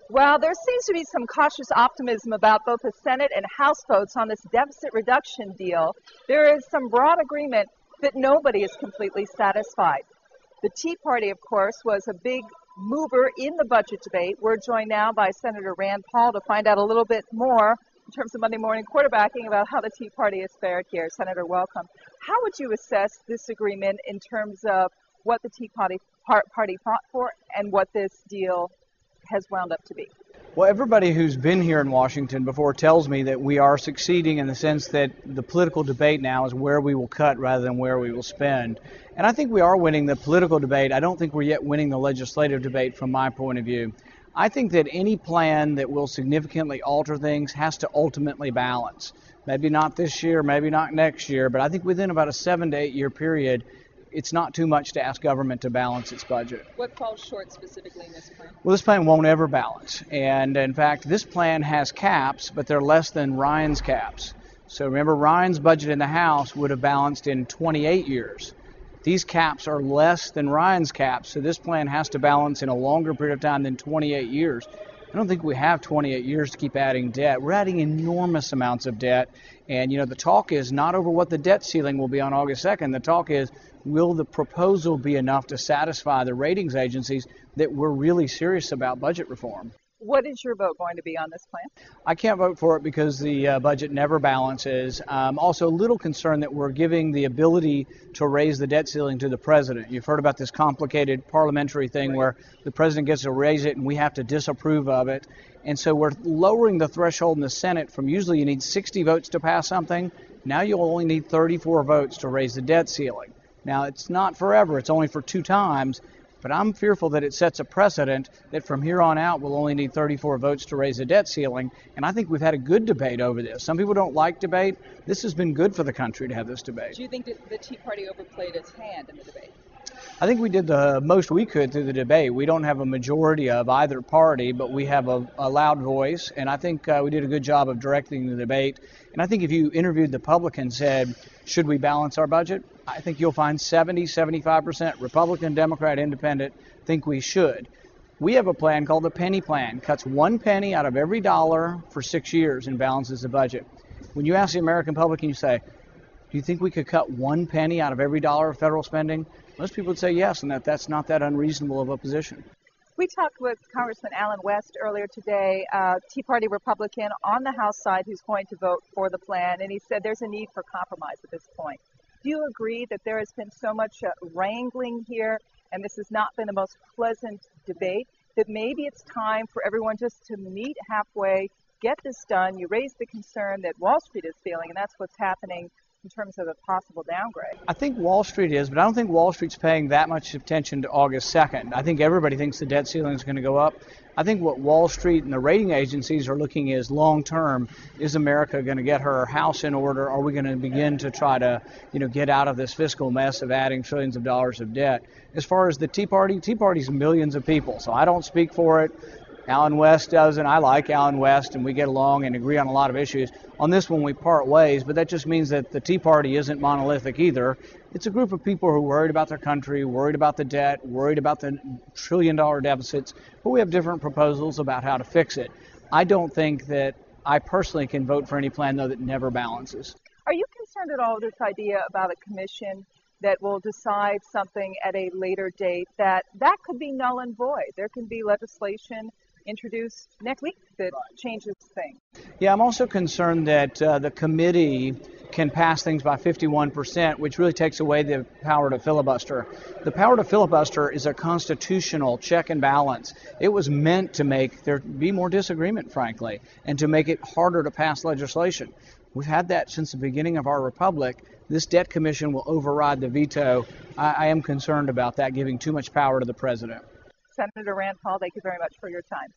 Well, there seems to be some cautious optimism about both the Senate and House votes on this deficit reduction deal. There is some broad agreement that nobody is completely satisfied. The Tea Party, of course, was a big mover in the budget debate. We're joined now by Senator Rand Paul to find out a little bit more in terms of Monday morning quarterbacking about how the Tea Party has fared here. Senator, welcome. How would you assess this agreement in terms of what the Tea Party fought for and what this deal has wound up to be? Well, everybody who's been here in Washington before tells me that we are succeeding in the sense that the political debate now is where we will cut rather than where we will spend. And I think we are winning the political debate. I don't think we're yet winning the legislative debate from my point of view. I think that any plan that will significantly alter things has to ultimately balance. Maybe not this year, maybe not next year, but I think within about a 7 to 8 year period, it's not too much to ask government to balance its budget. What falls short specifically in this plan? Well, this plan won't ever balance. And in fact, this plan has caps, but they're less than Ryan's caps. So remember, Ryan's budget in the House would have balanced in 28 years. These caps are less than Ryan's caps, so this plan has to balance in a longer period of time than 28 years. I don't think we have 28 years to keep adding debt. We're adding enormous amounts of debt. And, you know, the talk is not over what the debt ceiling will be on August 2nd. The talk is, will the proposal be enough to satisfy the ratings agencies that we're really serious about budget reform? What is your vote going to be on this plan? I can't vote for it because the budget never balances. Also a little concerned that we're giving the ability to raise the debt ceiling to the president. You've heard about this complicated parliamentary thing where the president gets to raise it and we have to disapprove of it. And so we're lowering the threshold in the Senate from usually you need 60 votes to pass something. Now you'll only need 34 votes to raise the debt ceiling. Now it's not forever, it's only for 2 times. But I'm fearful that it sets a precedent that from here on out we'll only need 34 votes to raise the debt ceiling. And I think we've had a good debate over this. Some people don't like debate. This has been good for the country to have this debate. Do you think that the Tea Party overplayed its hand in the debate? I think we did the most we could through the debate. We don't have a majority of either party, but we have a loud voice. And I think we did a good job of directing the debate. And I think if you interviewed the public and said, should we balance our budget? I think you'll find 75% Republican, Democrat, Independent think we should. We have a plan called the penny plan. Cuts 1 penny out of every dollar for 6 years and balances the budget. When you ask the American public and you say, do you think we could cut 1 penny out of every dollar of federal spending? Most people would say yes, and that's not that unreasonable of a position. We talked with Congressman Allen West earlier today, Tea Party Republican on the House side who's going to vote for the plan, and he said there's a need for compromise at this point. Do you agree that there has been so much wrangling here, and this has not been the most pleasant debate, that maybe it's time for everyone just to meet halfway, get this done? You raised the concern that Wall Street is feeling, and that's what's happening in terms of a possible downgrade. I think Wall Street is, but I don't think Wall Street's paying that much attention to August 2nd. I think everybody thinks the debt ceiling is going to go up. I think what Wall Street and the rating agencies are looking is long term. Is America going to get her house in order? Are we going to begin to try to, get out of this fiscal mess of adding trillions of dollars of debt? As far as the Tea Party's millions of people, so I don't speak for it. Allen West doesn't. I like Allen West, and we get along and agree on a lot of issues. On this one, we part ways, but that just means that the Tea Party isn't monolithic either. It's a group of people who are worried about their country, worried about the debt, worried about the trillion-dollar deficits, but we have different proposals about how to fix it. I don't think that I personally can vote for any plan, though, that never balances. Are you concerned at all with this idea about a commission that will decide something at a later date that could be null and void? There can be legislation introduced next week that changes things. Yeah, I'm also concerned that the committee can pass things by 51%, which really takes away the power to filibuster. The power to filibuster is a constitutional check and balance. It was meant to make there be more disagreement, frankly, and to make it harder to pass legislation. We've had that since the beginning of our republic. This debt commission will override the veto. I am concerned about that, giving too much power to the president. Senator Rand Paul, thank you very much for your time.